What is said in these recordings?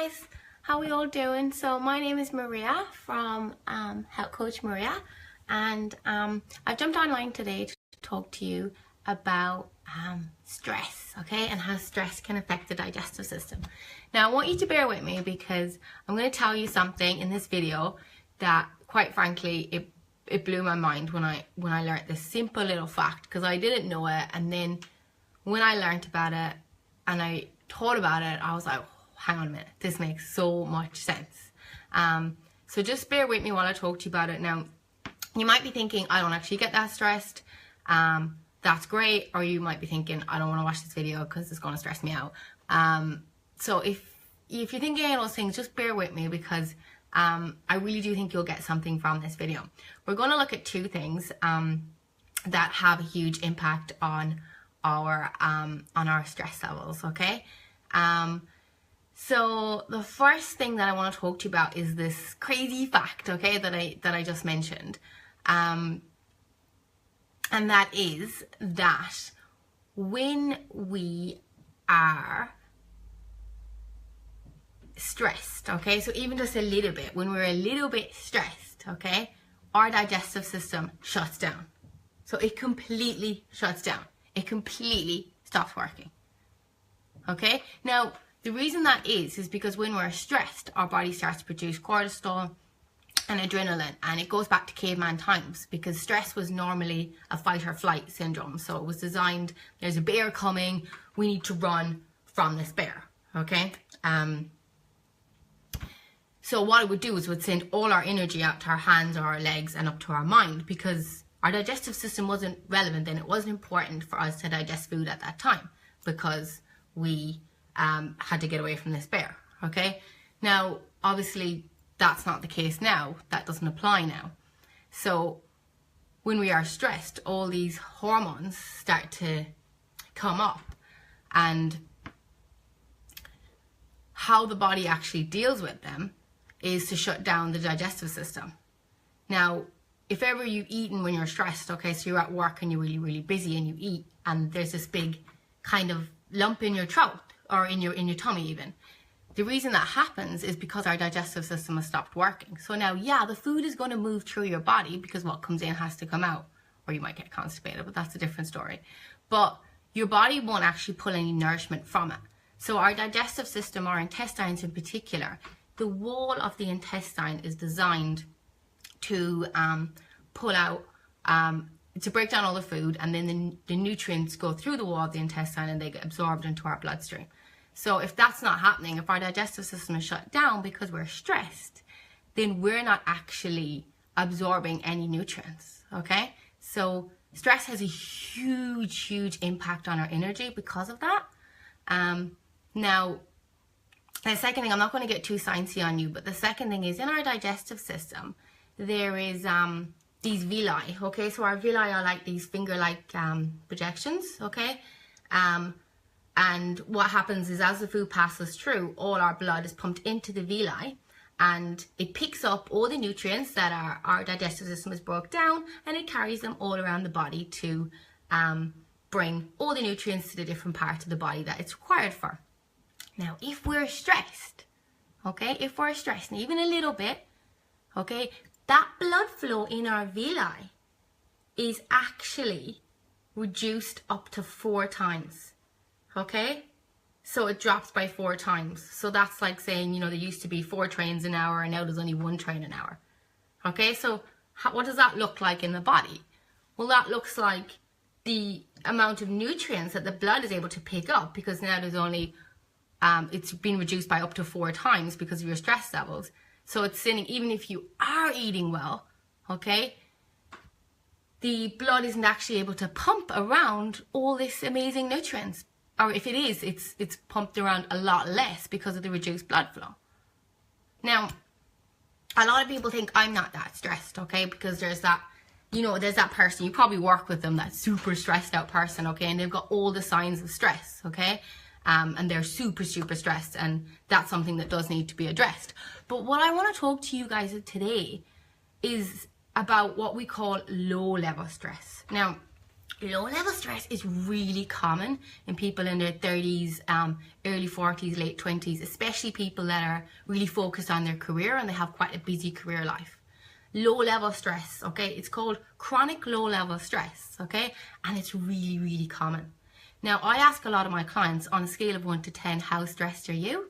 guys, how are we all doing? So my name is Maria from Health Coach Maria, and I've jumped online today to talk to you about stress, okay, and how stress can affect the digestive system. Now I want you to bear with me because I'm going to tell you something in this video that, quite frankly, it blew my mind when I learned this simple little fact, because I didn't know it, and then when I learned about it and I thought about it, I was like, hang on a minute, this makes so much sense. So just bear with me while I talk to you about it. Now, you might be thinking, I don't actually get that stressed. That's great. Or you might be thinking, I don't want to watch this video because it's going to stress me out. So if you're thinking any of those things, just bear with me because I really do think you'll get something from this video. We're going to look at two things that have a huge impact on our stress levels, okay? So the first thing that I want to talk to you about is this crazy fact, okay, that I just mentioned. And that is that when we are stressed, okay, so even just a little bit, when we're a little bit stressed, okay, our digestive system shuts down. So it completely shuts down. It completely stops working. Okay? Now, the reason that is because when we're stressed, our body starts to produce cortisol and adrenaline, and it goes back to caveman times because stress was normally a fight or flight syndrome. So it was designed, there's a bear coming, we need to run from this bear. Okay? So what it would do is it would send all our energy out to our hands or our legs and up to our mind, because our digestive system wasn't relevant then. It wasn't important for us to digest food at that time because we had to get away from this bear, okay? Now, obviously, that's not the case now. That doesn't apply now. So when we are stressed, all these hormones start to come up, and how the body actually deals with them is to shut down the digestive system. Now, if ever you've eaten when you're stressed, okay, so you're at work and you're really, really busy and you eat and there's this big kind of lump in your throat or in your tummy even. The reason that happens is because our digestive system has stopped working. So now, yeah, the food is going to move through your body because what comes in has to come out, or you might get constipated, but that's a different story. But your body won't actually pull any nourishment from it. So our digestive system, our intestines in particular, the wall of the intestine is designed to pull out, to break down all the food, and then the nutrients go through the wall of the intestine and they get absorbed into our bloodstream. So if that's not happening, if our digestive system is shut down because we're stressed, then we're not actually absorbing any nutrients, okay? So stress has a huge, huge impact on our energy because of that. Now, the second thing, I'm not going to get too sciencey on you, but the second thing is in our digestive system, there is these villi, okay? So our villi are like these finger-like projections, okay? And what happens is as the food passes through, all our blood is pumped into the villi, and it picks up all the nutrients that our digestive system has broke down, and it carries them all around the body to bring all the nutrients to the different parts of the body that it's required for. Now, if we're stressed, okay, if we're stressed, and even a little bit, okay, that blood flow in our villi is actually reduced up to 4 times, okay? So it drops by 4 times. So that's like saying, you know, there used to be 4 trains an hour and now there's only 1 train an hour, okay? So what does that look like in the body? Well, that looks like the amount of nutrients that the blood is able to pick up, because now there's only, it's been reduced by up to 4 times because of your stress levels. So it's sending, even if you are eating well, okay, the blood isn't actually able to pump around all this amazing nutrients. Or if it is, it's pumped around a lot less because of the reduced blood flow. Now, a lot of people think I'm not that stressed, okay, because there's that, you know, there's that person, you probably work with them, that super stressed out person, okay, and they've got all the signs of stress, okay, and they're super, super stressed, and that's something that does need to be addressed. But what I want to talk to you guys today is about what we call low level stress. Now, low level stress is really common in people in their 30s, early 40s, late 20s, especially people that are really focused on their career and they have quite a busy career life. Low level stress, okay, it's called chronic low level stress, okay, and it's really, really common. Now, I ask a lot of my clients on a scale of 1 to 10, how stressed are you?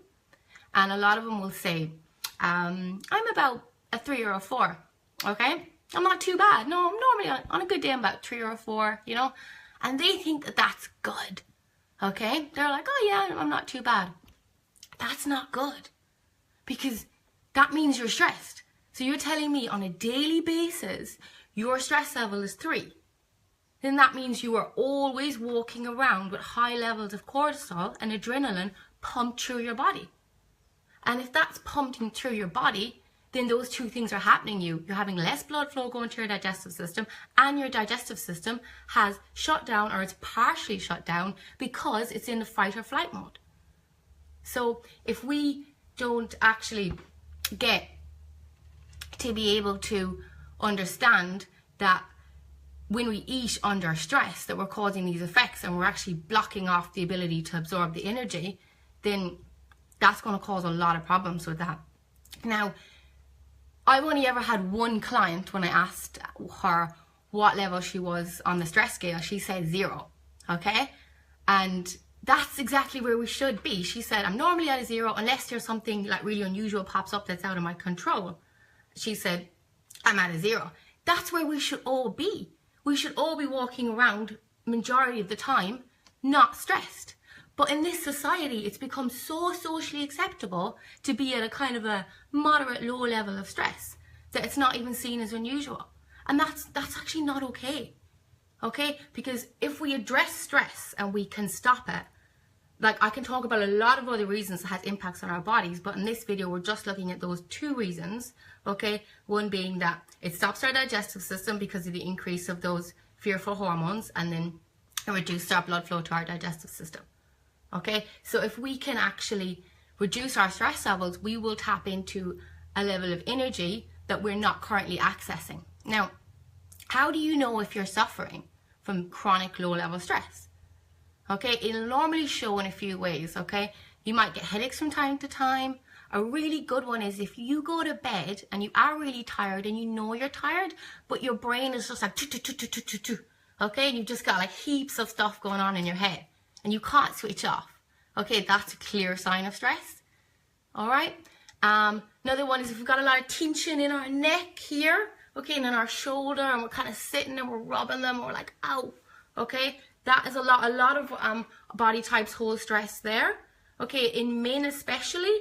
And a lot of them will say, I'm about a 3 or a 4, okay? I'm not too bad. No, I'm normally on a good day, I'm about 3 or a 4, you know? And they think that that's good, okay? They're like, oh yeah, I'm not too bad. That's not good, because that means you're stressed. So you're telling me on a daily basis, your stress level is 3. Then that means you are always walking around with high levels of cortisol and adrenaline pumped through your body. And if that's pumping through your body, then those two things are happening. You're having less blood flow going to your digestive system, and your digestive system has shut down, or it's partially shut down, because it's in the fight or flight mode. So if we don't actually get to be able to understand that when we eat under stress that we're causing these effects and we're actually blocking off the ability to absorb the energy, then that's going to cause a lot of problems with that. Now, I've only ever had one client, when I asked her what level she was on the stress scale, she said 0, okay? And that's exactly where we should be. She said, I'm normally at a 0 unless there's something like really unusual pops up that's out of my control. She said, I'm at a 0. That's where we should all be. We should all be walking around majority of the time not stressed. But in this society, it's become so socially acceptable to be at a kind of a moderate low level of stress that it's not even seen as unusual. And that's actually not okay. Okay? Because if we address stress and we can stop it, like I can talk about a lot of other reasons it has impacts on our bodies, but in this video, we're just looking at those 2 reasons, okay? One being that it stops our digestive system because of the increase of those fearful hormones, and then it reduces our blood flow to our digestive system, okay? So if we can actually reduce our stress levels, we will tap into a level of energy that we're not currently accessing. Now, how do you know if you're suffering from chronic low-level stress? Okay, it'll normally show in a few ways, okay? You might get headaches from time to time. A really good one is if you go to bed and you are really tired and you know you're tired, but your brain is just like, okay? And you've just got like heaps of stuff going on in your head and you can't switch off. Okay, that's a clear sign of stress, all right? Another one is if we've got a lot of tension in our neck here, okay, and in our shoulder, and we're kind of sitting and we're rubbing them, or like, ow, okay? That is a lot of body types hold stress there. Okay, in men especially,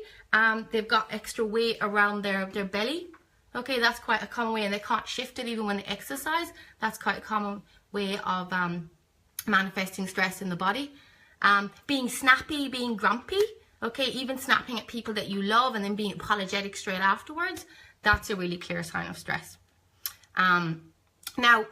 they've got extra weight around their belly. Okay, that's quite a common way, and they can't shift it even when they exercise. That's quite a common way of manifesting stress in the body. Being snappy, being grumpy, okay, even snapping at people that you love and then being apologetic straight afterwards, that's a really clear sign of stress. Now,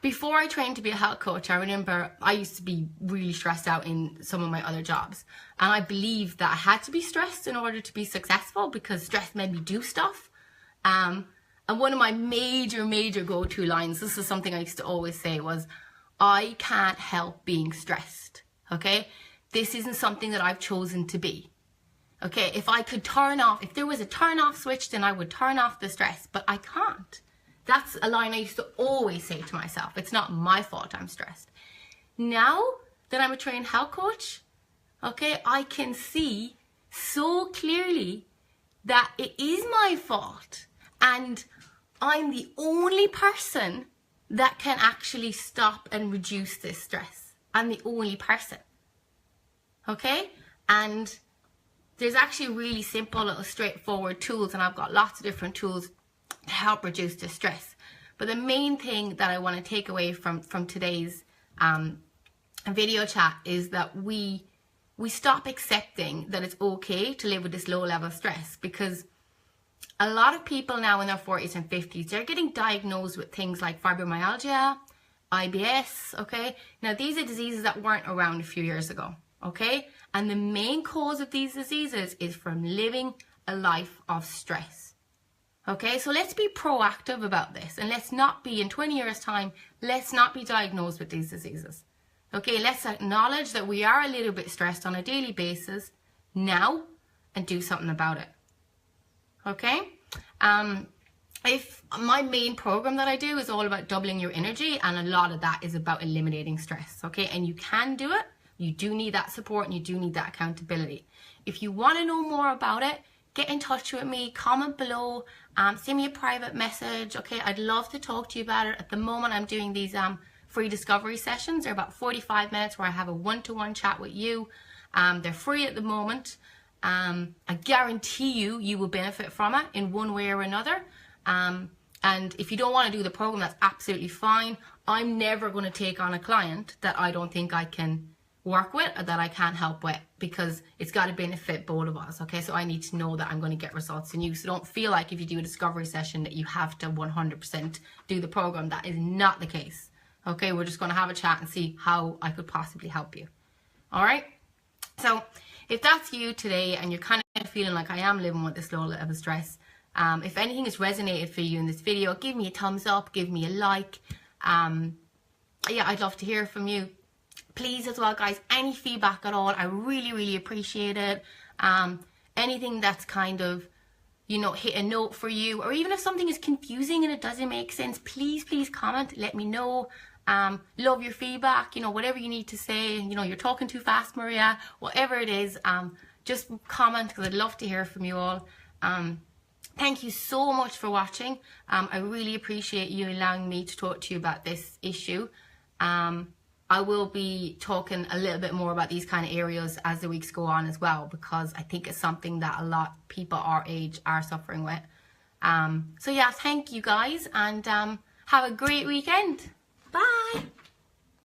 before I trained to be a health coach, I remember I used to be really stressed out in some of my other jobs. And I believed that I had to be stressed in order to be successful because stress made me do stuff. And one of my major go-to lines, this is something I used to always say, was, I can't help being stressed, okay? This isn't something that I've chosen to be, okay? If I could turn off, if there was a turn off switch, then I would turn off the stress, but I can't. That's a line I used to always say to myself. It's not my fault I'm stressed. Now that I'm a trained health coach, okay, I can see so clearly that it is my fault. And I'm the only person that can actually stop and reduce this stress. I'm the only person. Okay? And there's actually really simple, little straightforward tools, and I've got lots of different tools to help reduce the stress. But the main thing that I want to take away from today's video chat is that we stop accepting that it's okay to live with this low level stress, because a lot of people now in their 40s and 50s, they're getting diagnosed with things like fibromyalgia, IBS, okay? Now, these are diseases that weren't around a few years ago, okay? And the main cause of these diseases is from living a life of stress. Okay, so let's be proactive about this, and let's not be, in 20 years' time, let's not be diagnosed with these diseases. Okay, let's acknowledge that we are a little bit stressed on a daily basis now and do something about it. Okay? If my main program that I do is all about doubling your energy, and a lot of that is about eliminating stress. Okay, and you can do it. You do need that support and you do need that accountability. If you want to know more about it, get in touch with me, comment below, send me a private message. Okay, I'd love to talk to you about it. At the moment, I'm doing these free discovery sessions. They're about 45 minutes where I have a one-to-one chat with you. They're free at the moment. I guarantee you will benefit from it in one way or another. And if you don't want to do the program, that's absolutely fine. I'm never going to take on a client that I don't think I can work with or that I can't help with, because it's got to benefit both of us. Okay, so I need to know that I'm going to get results in you. So don't feel like if you do a discovery session that you have to 100% do the program. That is not the case. Okay, we're just going to have a chat and see how I could possibly help you. All right, so if that's you today and you're kind of feeling like I am living with this low level of stress, if anything has resonated for you in this video, give me a thumbs up, give me a like. Yeah, I'd love to hear from you. Please as well, guys, any feedback at all, I really appreciate it. Anything that's kind of, you know, hit a note for you, or even if something is confusing and it doesn't make sense, please comment, let me know. Love your feedback, you know, whatever you need to say. You know, you're talking too fast, Maria, whatever it is, just comment, because I'd love to hear from you all. Thank you so much for watching. I really appreciate you allowing me to talk to you about this issue. I will be talking a little bit more about these kind of areas as the weeks go on as well, because I think it's something that a lot of people our age are suffering with. So yeah, thank you guys, and have a great weekend. Bye.